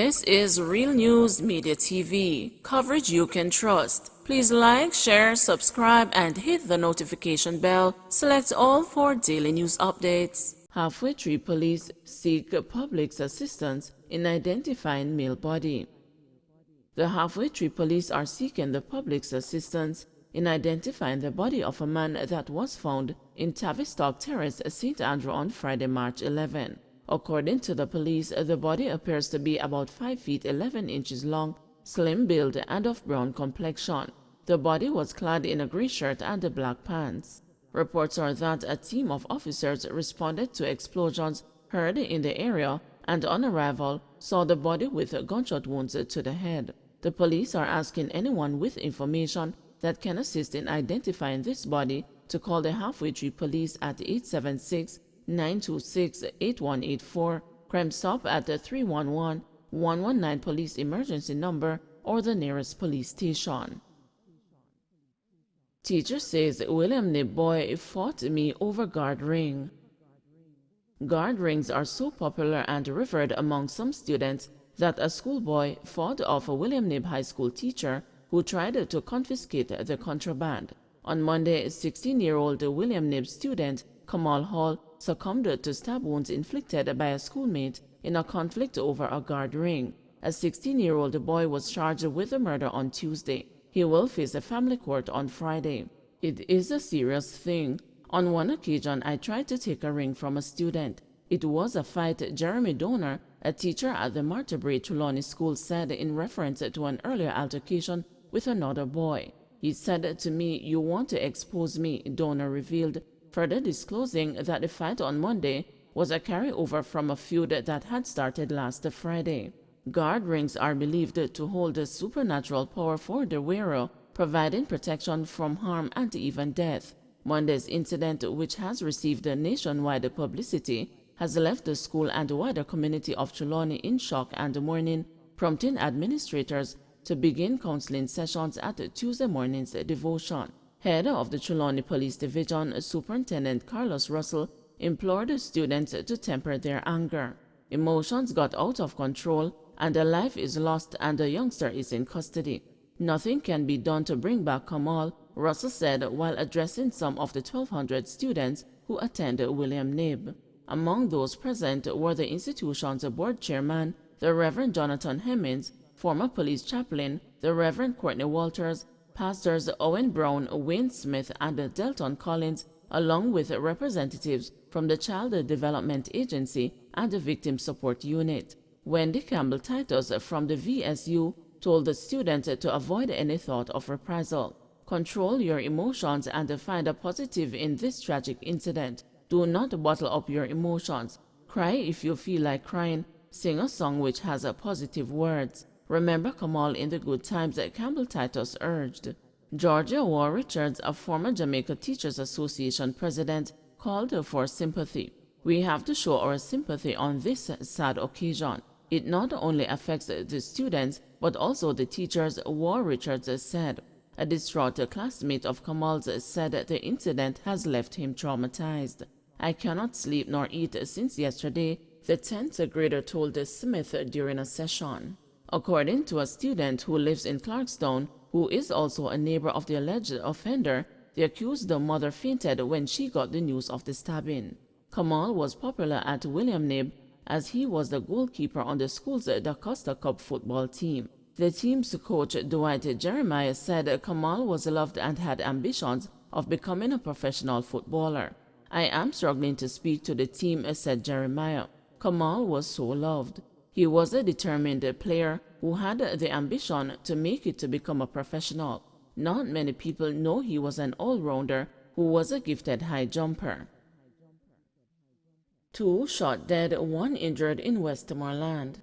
This is Real News Media TV, coverage you can trust. Please like, share, subscribe, and hit the notification bell. Select all for daily news updates. Halfway Tree Police seek public's assistance in identifying male body. The Halfway Tree Police are seeking the public's assistance in identifying the body of a man that was found in Tavistock Terrace, St. Andrew on Friday, March 11. According to the police, the body appears to be about 5 feet 11 inches long, slim build, and of brown complexion. The body was clad in a gray shirt and black pants. Reports are that a team of officers responded to explosions heard in the area and on arrival saw the body with gunshot wounds to the head. The police are asking anyone with information that can assist in identifying this body to call the Halfway Tree Police at 876-926-8184, Crime Stop at the 311-119 police emergency number, or the nearest police station. Teacher says William Nib boy fought me over guard ring. Guard rings are so popular and revered among some students that a schoolboy fought off a William Nib High School teacher who tried to confiscate the contraband. On Monday, 16-year-old William Nib student Kamal Hall succumbed to stab wounds inflicted by a schoolmate in a conflict over a guard ring. A 16-year-old boy was charged with the murder on Tuesday. He will face a family court on Friday. It is a serious thing. On one occasion, I tried to take a ring from a student. It was a fight. Jeremy Donor, a teacher at the Martebury Trelawney School, said in reference to an earlier altercation with another boy. He said to me, "You want to expose me," Donor revealed, further disclosing that the fight on Monday was a carryover from a feud that had started last Friday. Guard rings are believed to hold a supernatural power for the wearer, providing protection from harm and even death. Monday's incident, which has received nationwide publicity, has left the school and the wider community of Trelawney in shock and mourning, prompting administrators to begin counseling sessions at Tuesday morning's devotion. Head of the Trelawney Police Division, Superintendent Carlos Russell, implored students to temper their anger. Emotions got out of control and a life is lost and a youngster is in custody. Nothing can be done to bring back Kamal, Russell said while addressing some of the 1,200 students who attend William Nib. Among those present were the institution's board chairman, the Reverend Jonathan Hemmings, former police chaplain, the Reverend Courtney Walters, pastors Owen Brown, Wayne Smith, and Delton Collins, along with representatives from the Child Development Agency and the Victim Support Unit. Wendy Campbell Titus from the VSU told the students to avoid any thought of reprisal. Control your emotions and find a positive in this tragic incident. Do not bottle up your emotions. Cry if you feel like crying. Sing a song which has positive words. Remember Kamal in the good times, Campbell Titus urged. Georgia War Richards, a former Jamaica Teachers Association president, called for sympathy. "We have to show our sympathy on this sad occasion. It not only affects the students, but also the teachers," War Richards said. A distraught classmate of Kamal's said the incident has left him traumatized. "I cannot sleep nor eat since yesterday," the 10th grader told Smith during a session. According to a student who lives in Clarkstown, who is also a neighbor of the alleged offender, the accused mother fainted when she got the news of the stabbing. Kamal was popular at William Nib as he was the goalkeeper on the school's Da Costa Cup football team. The team's coach, Dwight Jeremiah, said Kamal was loved and had ambitions of becoming a professional footballer. "I am struggling to speak to the team," said Jeremiah. Kamal was so loved. He was a determined player who had the ambition to make it to become a professional. Not many people know he was an all-rounder who was a gifted high jumper. 2 shot dead, 1 injured in Westmoreland.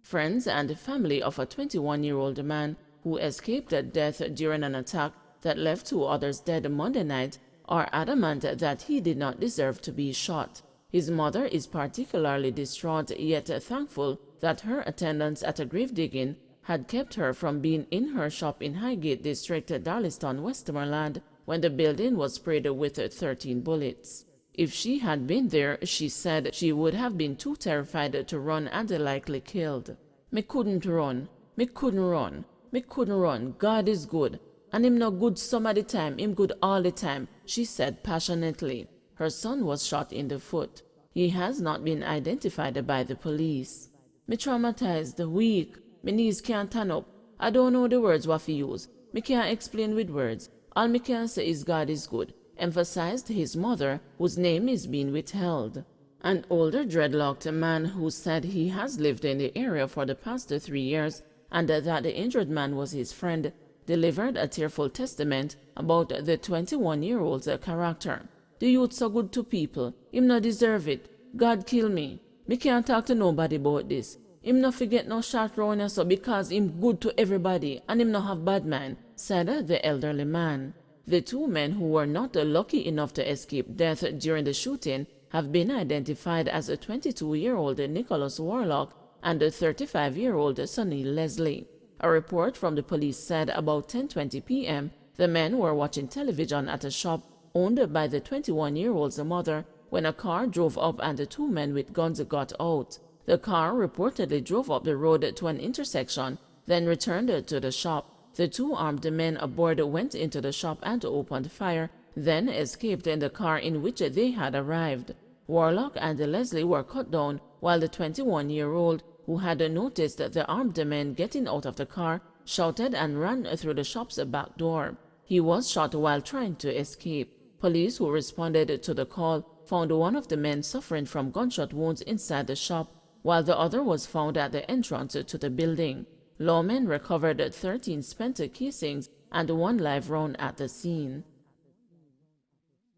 Friends and family of a 21-year-old man who escaped death during an attack that left 2 others dead Monday night are adamant that he did not deserve to be shot. His mother is particularly distraught, yet thankful that her attendance at a grave digging had kept her from being in her shop in Highgate District, Darlington, Westmoreland, when the building was sprayed with 13 bullets. If she had been there, she said, she would have been too terrified to run and likely killed. Me couldn't run. Me couldn't run. Me couldn't run. God is good. And him not good some of the time, him good all the time, she said passionately. Her son was shot in the foot. He has not been identified by the police. Me traumatized, weak. Me knees can't turn up. I don't know the words what to use. Me can't explain with words. All me can say is God is good, emphasized his mother, whose name is being withheld. An older dreadlocked man who said he has lived in the area for the past 3 years and that the injured man was his friend, delivered a tearful testament about the 21-year-old's character. The youth so good to people. Him no deserve it. God kill me. Me can't talk to nobody about this. Him no forget no shot round us so because him good to everybody and him no have bad man, said the elderly man. The two men who were not lucky enough to escape death during the shooting have been identified as a 22-year-old Nicholas Warlock and a 35-year-old Sonny Leslie. A report from the police said about 10:20 p.m. the men were watching television at a shop owned by the 21-year-old's mother when a car drove up and the two men with guns got out. The car reportedly drove up the road to an intersection, then returned to the shop. The two armed men aboard went into the shop and opened fire, then escaped in the car in which they had arrived. Warlock and Leslie were cut down, while the 21-year-old, who had noticed the armed men getting out of the car, shouted and ran through the shop's back door. He was shot while trying to escape. Police who responded to the call found one of the men suffering from gunshot wounds inside the shop, while the other was found at the entrance to the building. Lawmen recovered 13 spent casings and 1 live round at the scene.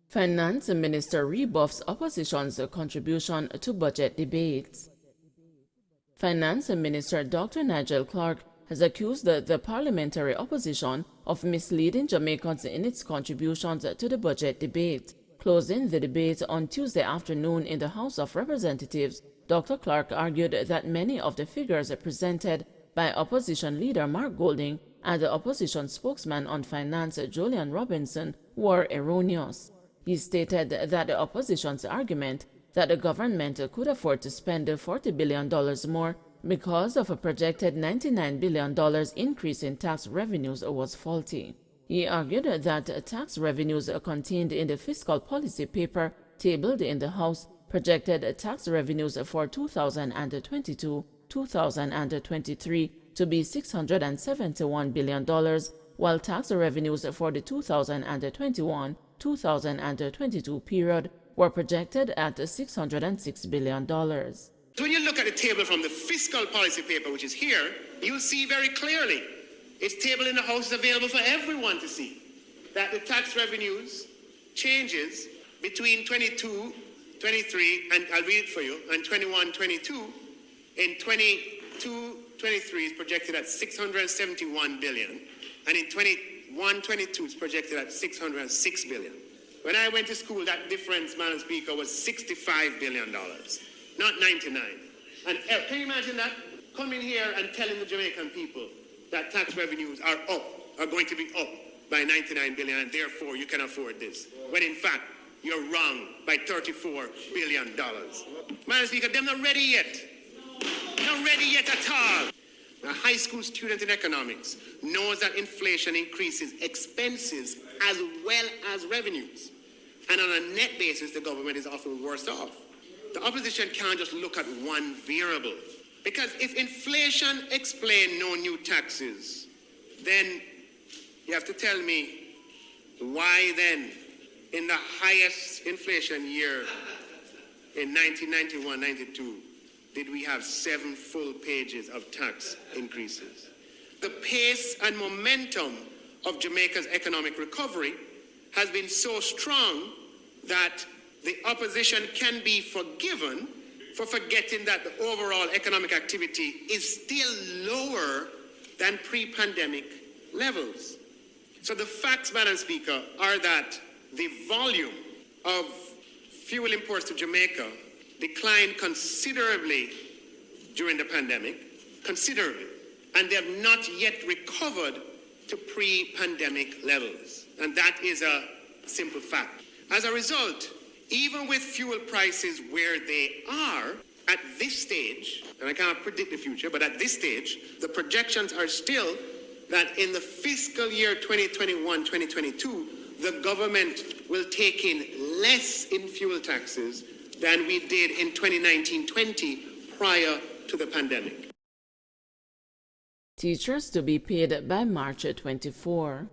Finance Minister rebuffs opposition's contribution to budget debates. Finance Minister Dr. Nigel Clark has accused the parliamentary opposition of misleading Jamaicans in its contributions to the budget debate. Closing the debate on Tuesday afternoon in the House of Representatives, Dr. Clark argued that many of the figures presented by opposition leader Mark Golding and the opposition spokesman on finance Julian Robinson were erroneous. He stated that the opposition's argument that the government could afford to spend $40 billion more because of a projected $99 billion increase in tax revenues was faulty. He argued that tax revenues contained in the fiscal policy paper tabled in the House projected tax revenues for 2022-2023 to be $671 billion, while tax revenues for the 2021-2022 period were projected at $606 billion. When you look at the table from the fiscal policy paper, which is here, you'll see very clearly, it's table in the House is available for everyone to see, that the tax revenues changes between 22, 23, and I'll read it for you, and 21, 22, in 22, 23 is projected at 671 billion, and in 21, 22 is projected at 606 billion. When I went to school, that difference, Madam Speaker, was $65 billion, not 99. And can you imagine that? Coming here and telling the Jamaican people that tax revenues are going to be up by 99 billion, and therefore you can afford this. When in fact, you're wrong by $34 billion. Madam Speaker, they're not ready yet. Not ready yet at all. A high school student in economics knows that inflation increases expenses as well as revenues. And on a net basis, the government is often worse off. The opposition can't just look at one variable. Because if inflation explains no new taxes, then you have to tell me why then, in the highest inflation year in 1991-92, did we have 7 full pages of tax increases? The pace and momentum of Jamaica's economic recovery has been so strong that the opposition can be forgiven for forgetting that the overall economic activity is still lower than pre-pandemic levels. So the facts, Madam Speaker, are that the volume of fuel imports to Jamaica declined considerably during the pandemic, considerably, and they have not yet recovered to pre-pandemic levels. And that is a simple fact. As a result, even with fuel prices where they are, At this stage, and I can't predict the future, but at this stage, the projections are still that in the fiscal year 2021-2022, the government will take in less in fuel taxes than we did in 2019-20 prior to the pandemic. Teachers to be paid by March 24.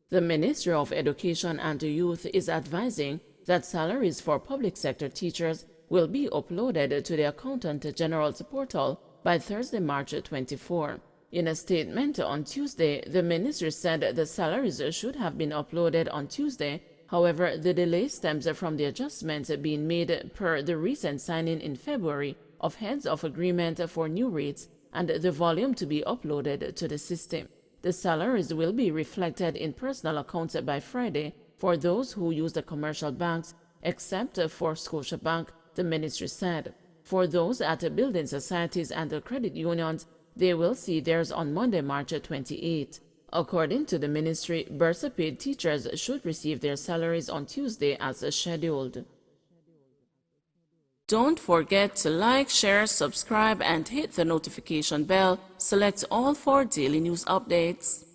The Ministry of Education and Youth is advising that salaries for public sector teachers will be uploaded to the Accountant General's portal by Thursday, March 24. In a statement on Tuesday, the ministry said the salaries should have been uploaded on Tuesday. However, the delay stems from the adjustments being made per the recent signing in February of heads of agreement for new rates and the volume to be uploaded to the system. The salaries will be reflected in personal accounts by Friday for those who use the commercial banks, except for Scotiabank, the ministry said. For those at building societies and the credit unions, they will see theirs on Monday, March 28. According to the ministry, Bursa-paid teachers should receive their salaries on Tuesday as scheduled. Don't forget to like, share, subscribe, and hit the notification bell. Select all for daily news updates.